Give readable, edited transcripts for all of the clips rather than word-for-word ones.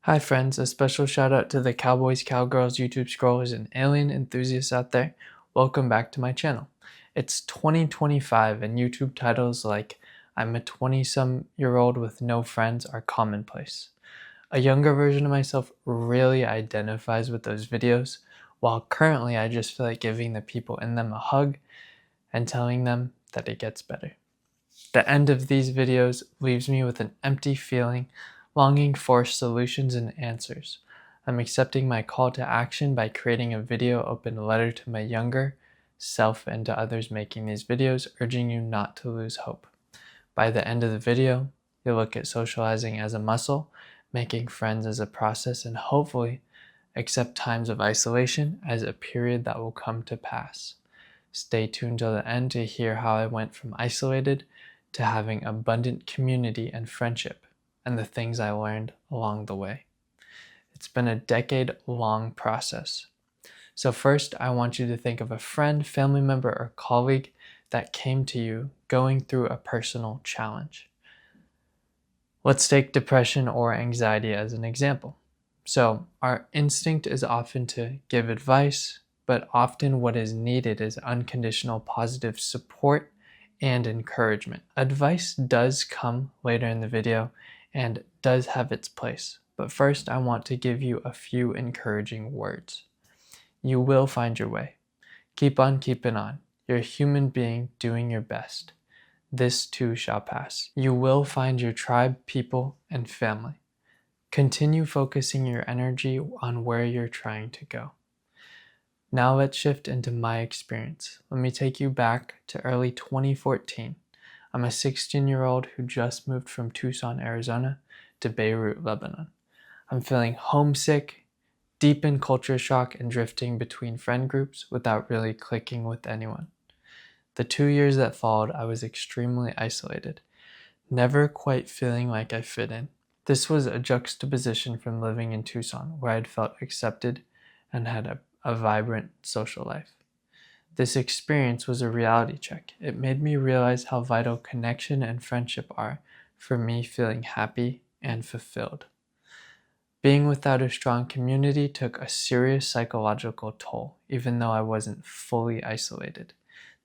Hi friends, a special shout out to the Cowboys, Cowgirls, YouTube scrollers, and alien enthusiasts out there. Welcome back to my channel. It's 2025 and YouTube titles like I'm a 20-some-year-old with no friends are commonplace. A younger version of myself really identifies with those videos, while currently I just feel like giving the people in them a hug and telling them that it gets better. The end of these videos leaves me with an empty feeling, longing for solutions and answers. I'm accepting my call to action by creating a video open letter to my younger self and to others making these videos, urging you not to lose hope. By the end of the video, you'll look at socializing as a muscle, making friends as a process, and hopefully accept times of isolation as a period that will come to pass. Stay tuned till the end to hear how I went from isolated to having abundant community and friendship, and the things I learned along the way. It's been a decade-long process. So first, I want you to think of a friend, family member, or colleague that came to you going through a personal challenge. Let's take depression or anxiety as an example. So our instinct is often to give advice, but often what is needed is unconditional positive support and encouragement. Advice does come later in the video and does have its place, but first I want to give you a few encouraging words. You will find your way. Keep on keeping on. You're a human being doing your best. This too shall pass. You will find your tribe, people, and family. Continue focusing your energy on where you're trying to go. Now let's shift into my experience. Let me take you back to early 2014. I'm a 16-year-old who just moved from Tucson, Arizona to Beirut, Lebanon. I'm feeling homesick, deep in culture shock, and drifting between friend groups without really clicking with anyone. The 2 years that followed, I was extremely isolated, never quite feeling like I fit in. This was a juxtaposition from living in Tucson, where I'd felt accepted and had a vibrant social life. This experience was a reality check. It made me realize how vital connection and friendship are for me feeling happy and fulfilled. Being without a strong community took a serious psychological toll, even though I wasn't fully isolated.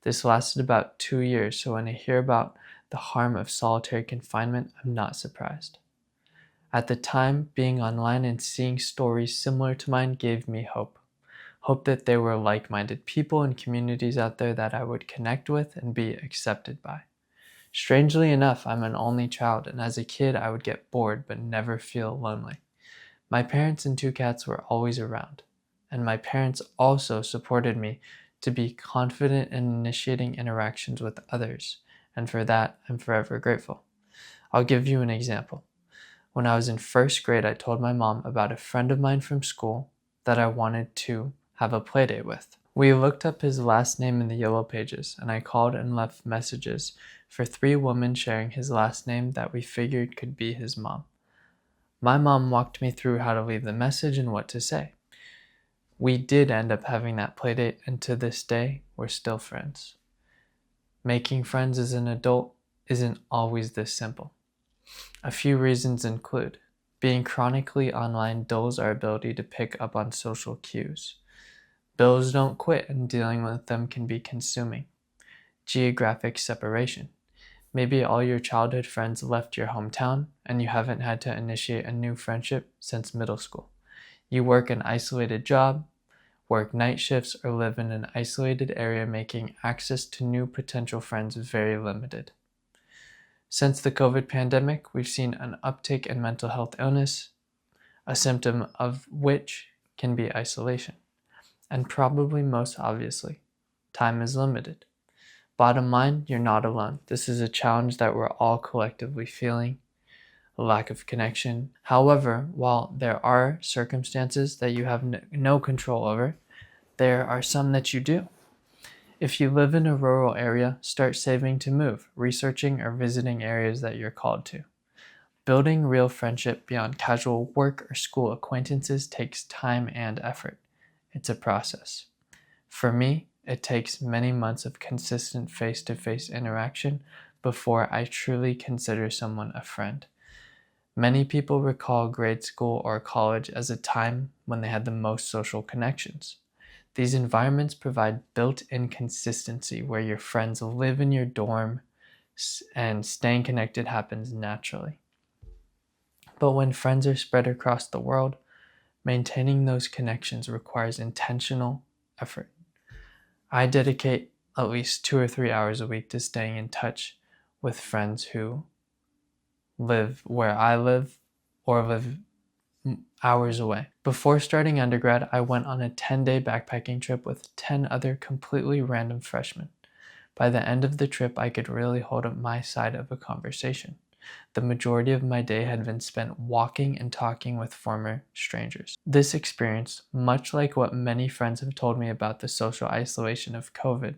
This lasted about 2 years, so when I hear about the harm of solitary confinement, I'm not surprised. At the time, being online and seeing stories similar to mine gave me hope. Hope that there were like-minded people and communities out there that I would connect with and be accepted by. Strangely enough, I'm an only child, and as a kid I would get bored but never feel lonely. My parents and 2 cats were always around, and my parents also supported me to be confident in initiating interactions with others, and for that I'm forever grateful. I'll give you an example. When I was in first grade, I told my mom about a friend of mine from school that I wanted to have a playdate with. We looked up his last name in the yellow pages, and I called and left messages for 3 women sharing his last name that we figured could be his mom. My mom walked me through how to leave the message and what to say. We did end up having that playdate, and to this day, we're still friends. Making friends as an adult isn't always this simple. A few reasons include being chronically online dulls our ability to pick up on social cues. Bills don't quit, and dealing with them can be consuming. Geographic separation. Maybe all your childhood friends left your hometown, and you haven't had to initiate a new friendship since middle school. You work an isolated job, work night shifts, or live in an isolated area, making access to new potential friends very limited. Since the COVID pandemic, we've seen an uptick in mental health illness, a symptom of which can be isolation. And probably most obviously, time is limited. Bottom line, you're not alone. This is a challenge that we're all collectively feeling, a lack of connection. However, while there are circumstances that you have no control over, there are some that you do. If you live in a rural area, start saving to move, researching or visiting areas that you're called to. Building real friendship beyond casual work or school acquaintances takes time and effort. It's a process. For me, it takes many months of consistent face-to-face interaction before I truly consider someone a friend. Many people recall grade school or college as a time when they had the most social connections. These environments provide built-in consistency where your friends live in your dorm and staying connected happens naturally. But when friends are spread across the world, maintaining those connections requires intentional effort. I dedicate at least 2 or 3 hours a week to staying in touch with friends who live where I live or live hours away. Before starting undergrad, I went on a 10-day backpacking trip with 10 other completely random freshmen. By the end of the trip, I could really hold up my side of a conversation. The majority of my day had been spent walking and talking with former strangers. This experience, much like what many friends have told me about the social isolation of COVID,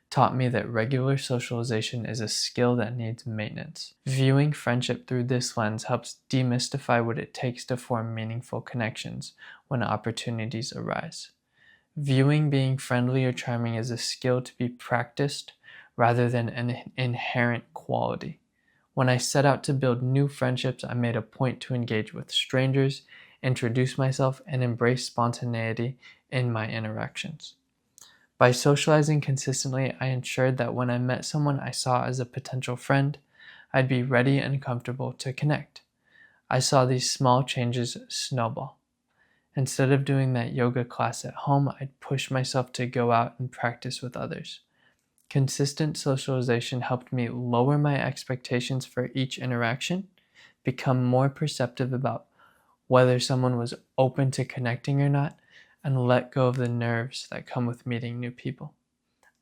taught me that regular socialization is a skill that needs maintenance. Viewing friendship through this lens helps demystify what it takes to form meaningful connections when opportunities arise. Viewing being friendly or charming as a skill to be practiced rather than an inherent quality. When I set out to build new friendships, I made a point to engage with strangers, introduce myself, and embrace spontaneity in my interactions. By socializing consistently, I ensured that when I met someone I saw as a potential friend, I'd be ready and comfortable to connect. I saw these small changes snowball. Instead of doing that yoga class at home, I'd push myself to go out and practice with others. Consistent socialization helped me lower my expectations for each interaction, become more perceptive about whether someone was open to connecting or not, and let go of the nerves that come with meeting new people.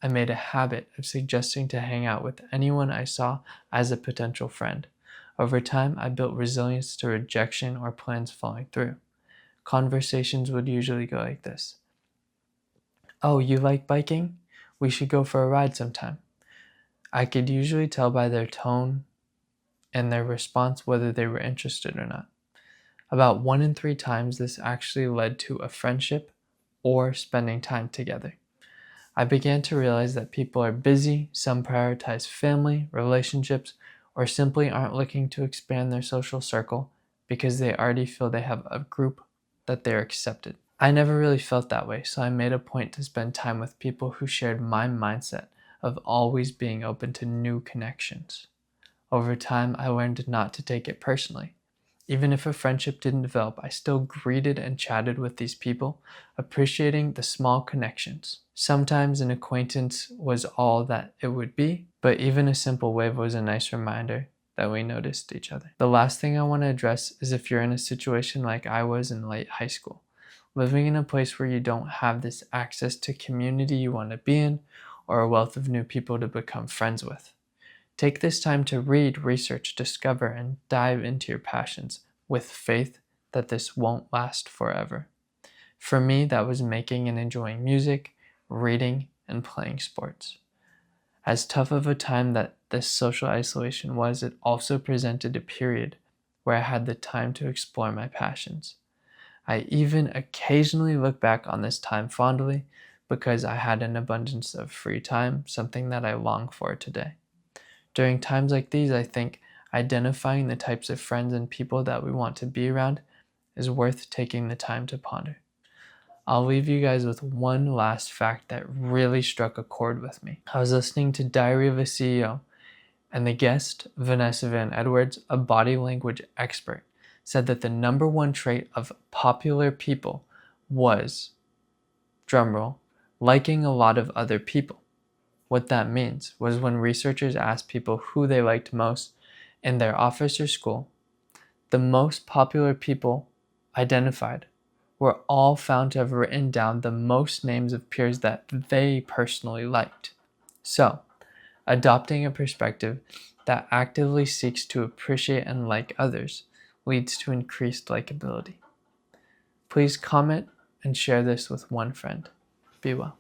I made a habit of suggesting to hang out with anyone I saw as a potential friend. Over time, I built resilience to rejection or plans falling through. Conversations would usually go like this. "Oh, you like biking? We should go for a ride sometime." I could usually tell by their tone and their response whether they were interested or not. About 1 in 3 times, this actually led to a friendship or spending time together. I began to realize that people are busy, some prioritize family, relationships, or simply aren't looking to expand their social circle because they already feel they have a group that they're accepted. I never really felt that way, so I made a point to spend time with people who shared my mindset of always being open to new connections. Over time, I learned not to take it personally. Even if a friendship didn't develop, I still greeted and chatted with these people, appreciating the small connections. Sometimes an acquaintance was all that it would be, but even a simple wave was a nice reminder that we noticed each other. The last thing I want to address is if you're in a situation like I was in late high school, living in a place where you don't have this access to community you want to be in, or a wealth of new people to become friends with. Take this time to read, research, discover, and dive into your passions with faith that this won't last forever. For me, that was making and enjoying music, reading, and playing sports. As tough of a time that this social isolation was, it also presented a period where I had the time to explore my passions. I even occasionally look back on this time fondly because I had an abundance of free time, something that I long for today. During times like these, I think identifying the types of friends and people that we want to be around is worth taking the time to ponder. I'll leave you guys with one last fact that really struck a chord with me. I was listening to Diary of a CEO, and the guest, Vanessa Van Edwards, a body language expert, said that the number one trait of popular people was, drumroll, liking a lot of other people. What that means was when researchers asked people who they liked most in their office or school, the most popular people identified were all found to have written down the most names of peers that they personally liked. So, adopting a perspective that actively seeks to appreciate and like others leads to increased likability. Please comment and share this with one friend. Be well.